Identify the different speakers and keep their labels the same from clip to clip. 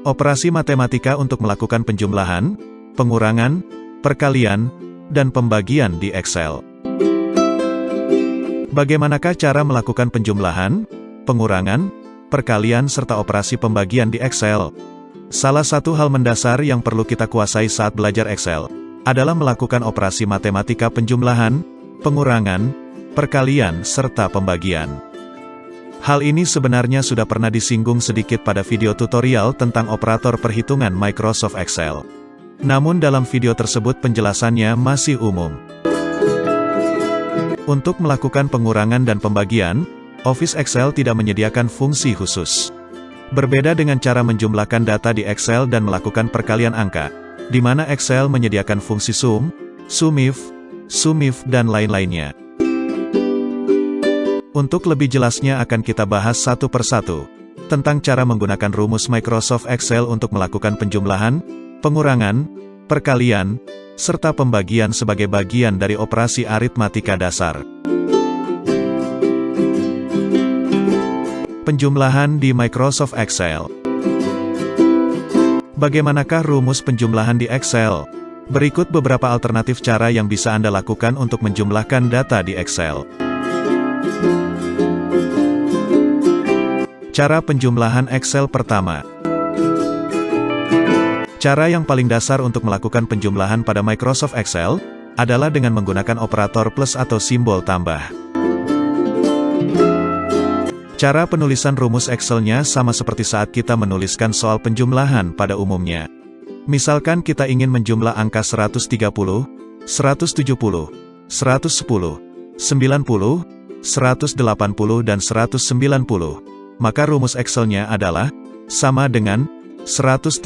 Speaker 1: Operasi matematika untuk melakukan penjumlahan, pengurangan, perkalian, dan pembagian di Excel. Bagaimanakah cara melakukan penjumlahan, pengurangan, perkalian serta operasi pembagian di Excel? Salah satu hal mendasar yang perlu kita kuasai saat belajar Excel adalah melakukan operasi matematika penjumlahan, pengurangan, perkalian, serta pembagian. Hal ini sebenarnya sudah pernah disinggung sedikit pada video tutorial tentang operator perhitungan Microsoft Excel. Namun dalam video tersebut penjelasannya masih umum. Untuk melakukan pengurangan dan pembagian, Office Excel tidak menyediakan fungsi khusus. Berbeda dengan cara menjumlahkan data di Excel dan melakukan perkalian angka, di mana Excel menyediakan fungsi sum, sumif, sumif, dan lain-lainnya. Untuk lebih jelasnya akan kita bahas satu persatu, tentang cara menggunakan rumus Microsoft Excel untuk melakukan penjumlahan, pengurangan, perkalian, serta pembagian sebagai bagian dari operasi aritmatika dasar. Penjumlahan di Microsoft Excel. Bagaimanakah rumus penjumlahan di Excel? Berikut beberapa alternatif cara yang bisa Anda lakukan untuk menjumlahkan data di Excel. Cara penjumlahan Excel pertama. Cara yang paling dasar untuk melakukan penjumlahan pada Microsoft Excel adalah dengan menggunakan operator plus atau simbol tambah. Cara penulisan rumus Excel-nya sama seperti saat kita menuliskan soal penjumlahan pada umumnya. Misalkan kita ingin menjumlah angka 130, 170, 110, 90, 180, dan 190. Maka rumus Excel-nya adalah sama dengan 130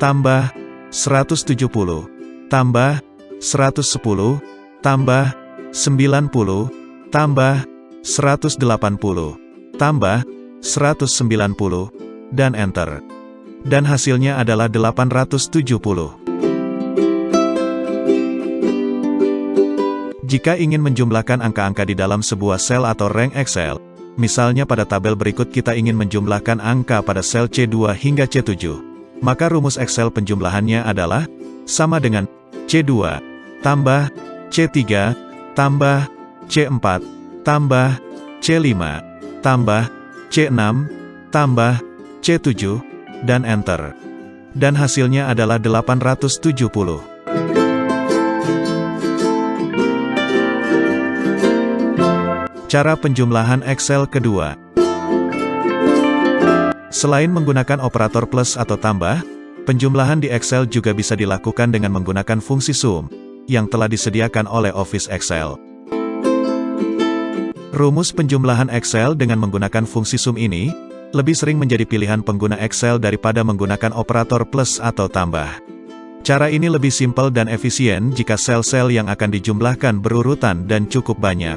Speaker 1: tambah 170 tambah 110 tambah 90 tambah 180 tambah 190 dan enter. Dan hasilnya adalah 870. Jika ingin menjumlahkan angka-angka di dalam sebuah sel atau rank Excel, misalnya pada tabel berikut kita ingin menjumlahkan angka pada sel C2 hingga C7, maka rumus Excel penjumlahannya adalah sama dengan C2 tambah C3 tambah C4 tambah C5 tambah C6 tambah C7 dan enter. Dan hasilnya adalah 870. Cara penjumlahan Excel kedua. Selain menggunakan operator plus atau tambah, penjumlahan di Excel juga bisa dilakukan dengan menggunakan fungsi sum, yang telah disediakan oleh Office Excel. Rumus penjumlahan Excel dengan menggunakan fungsi sum ini, lebih sering menjadi pilihan pengguna Excel daripada menggunakan operator plus atau tambah. Cara ini lebih simpel dan efisien jika sel-sel yang akan dijumlahkan berurutan dan cukup banyak.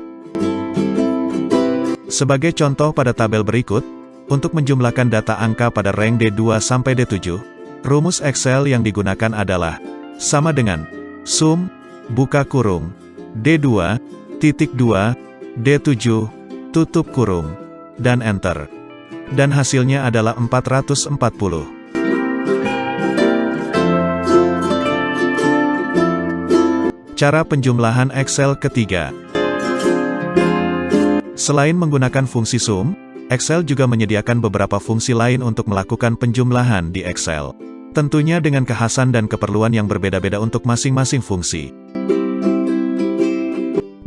Speaker 1: Sebagai contoh pada tabel berikut, untuk menjumlahkan data angka pada rank D2 sampai D7, rumus Excel yang digunakan adalah sama dengan sum, buka kurung, D2, titik 2, D7, tutup kurung, dan enter. Dan hasilnya adalah 440. Cara penjumlahan Excel ketiga. Selain menggunakan fungsi sum, Excel juga menyediakan beberapa fungsi lain untuk melakukan penjumlahan di Excel. Tentunya dengan kekhasan dan keperluan yang berbeda-beda untuk masing-masing fungsi.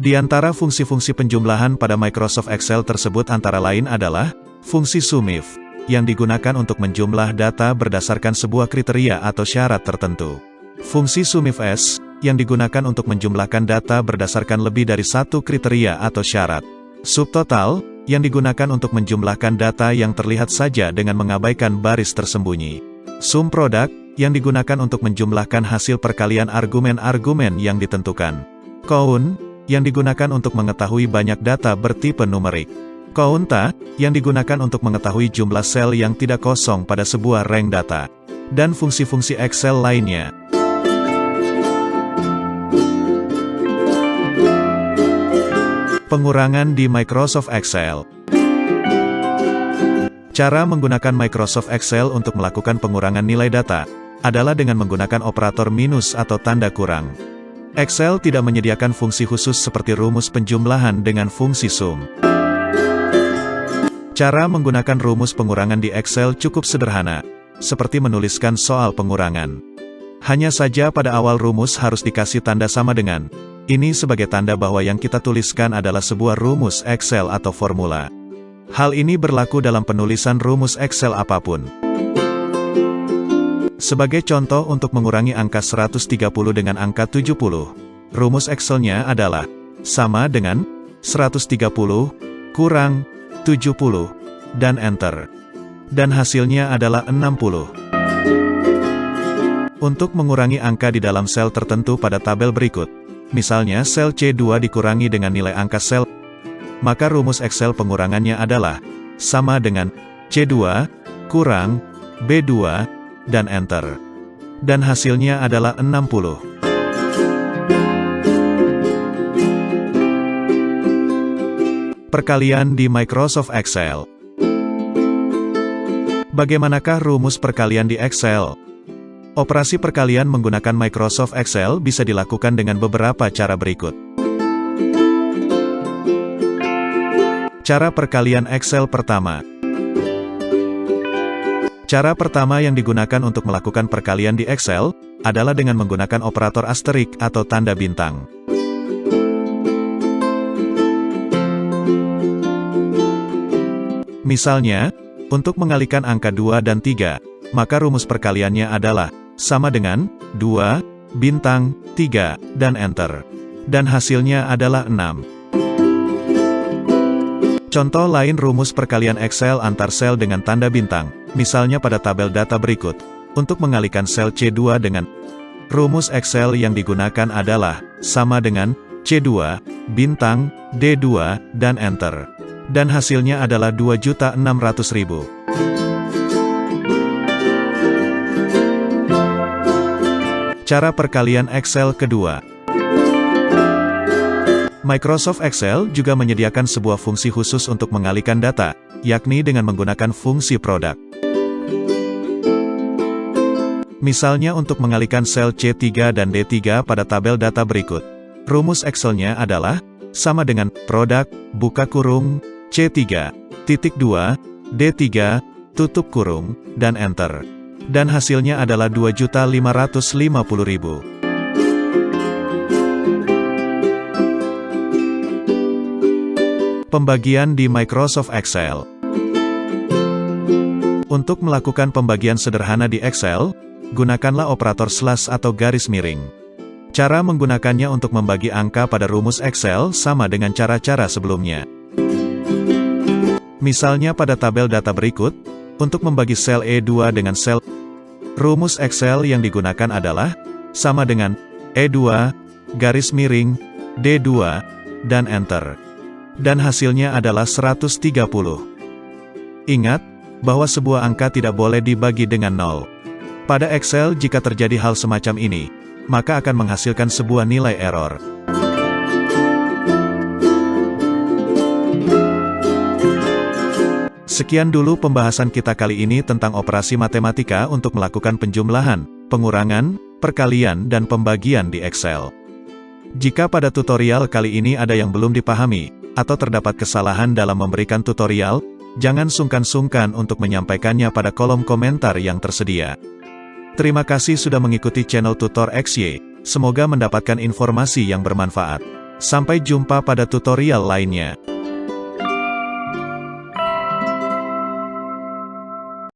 Speaker 1: Di antara fungsi-fungsi penjumlahan pada Microsoft Excel tersebut antara lain adalah fungsi sumif, yang digunakan untuk menjumlah data berdasarkan sebuah kriteria atau syarat tertentu. Fungsi sumif S, yang digunakan untuk menjumlahkan data berdasarkan lebih dari satu kriteria atau syarat. Subtotal, yang digunakan untuk menjumlahkan data yang terlihat saja dengan mengabaikan baris tersembunyi. Sum product, yang digunakan untuk menjumlahkan hasil perkalian argumen-argumen yang ditentukan. Count, yang digunakan untuk mengetahui banyak data bertipe numerik. Counta, yang digunakan untuk mengetahui jumlah sel yang tidak kosong pada sebuah rank data. Dan fungsi-fungsi Excel lainnya. Pengurangan di Microsoft Excel. Cara menggunakan Microsoft Excel untuk melakukan pengurangan nilai data adalah dengan menggunakan operator minus atau tanda kurang. Excel tidak menyediakan fungsi khusus seperti rumus penjumlahan dengan fungsi sum. Cara menggunakan rumus pengurangan di Excel cukup sederhana, seperti menuliskan soal pengurangan. Hanya saja pada awal rumus harus dikasih tanda sama dengan. Ini sebagai tanda bahwa yang kita tuliskan adalah sebuah rumus Excel atau formula. Hal ini berlaku dalam penulisan rumus Excel apapun. Sebagai contoh untuk mengurangi angka 130 dengan angka 70, rumus Excelnya adalah sama dengan 130 kurang 70 dan Enter. Dan hasilnya adalah 60. Untuk mengurangi angka di dalam sel tertentu pada tabel berikut, misalnya sel C2 dikurangi dengan nilai angka sel, maka rumus Excel pengurangannya adalah sama dengan C2 kurang B2 dan Enter. Dan hasilnya adalah 60. Perkalian di Microsoft Excel. Bagaimanakah rumus perkalian di Excel? Operasi perkalian menggunakan Microsoft Excel bisa dilakukan dengan beberapa cara berikut. Cara perkalian Excel pertama. Cara pertama yang digunakan untuk melakukan perkalian di Excel adalah dengan menggunakan operator asterik atau tanda bintang. Misalnya, untuk mengalikan angka 2 dan 3, maka rumus perkaliannya adalah sama dengan 2, bintang, 3, dan Enter. Dan hasilnya adalah 6. Contoh lain rumus perkalian Excel antar sel dengan tanda bintang, misalnya pada tabel data berikut. Untuk mengalihkan sel C2 dengan rumus Excel yang digunakan adalah sama dengan C2, bintang, D2, dan Enter. Dan hasilnya adalah 2.600.000. Cara perkalian Excel kedua. Microsoft Excel juga menyediakan sebuah fungsi khusus untuk mengalihkan data, yakni dengan menggunakan fungsi produk. Misalnya untuk mengalihkan sel C3 dan D3 pada tabel data berikut. Rumus Excelnya adalah sama dengan produk, buka kurung, C3, titik 2, D3, tutup kurung, dan Enter. Dan hasilnya adalah 2.550.000. Pembagian di Microsoft Excel. Untuk melakukan pembagian sederhana di Excel, gunakanlah operator slash atau garis miring. Cara menggunakannya untuk membagi angka pada rumus Excel sama dengan cara-cara sebelumnya. Misalnya pada tabel data berikut, untuk membagi sel E2 dengan sel, rumus Excel yang digunakan adalah sama dengan E2, garis miring, D2, dan Enter. Dan hasilnya adalah 130. Ingat, bahwa sebuah angka tidak boleh dibagi dengan 0. Pada Excel jika terjadi hal semacam ini, maka akan menghasilkan sebuah nilai error. Sekian dulu pembahasan kita kali ini tentang operasi matematika untuk melakukan penjumlahan, pengurangan, perkalian dan pembagian di Excel. Jika pada tutorial kali ini ada yang belum dipahami, atau terdapat kesalahan dalam memberikan tutorial, jangan sungkan-sungkan untuk menyampaikannya pada kolom komentar yang tersedia. Terima kasih sudah mengikuti channel Tutor XY, semoga mendapatkan informasi yang bermanfaat. Sampai jumpa pada tutorial lainnya.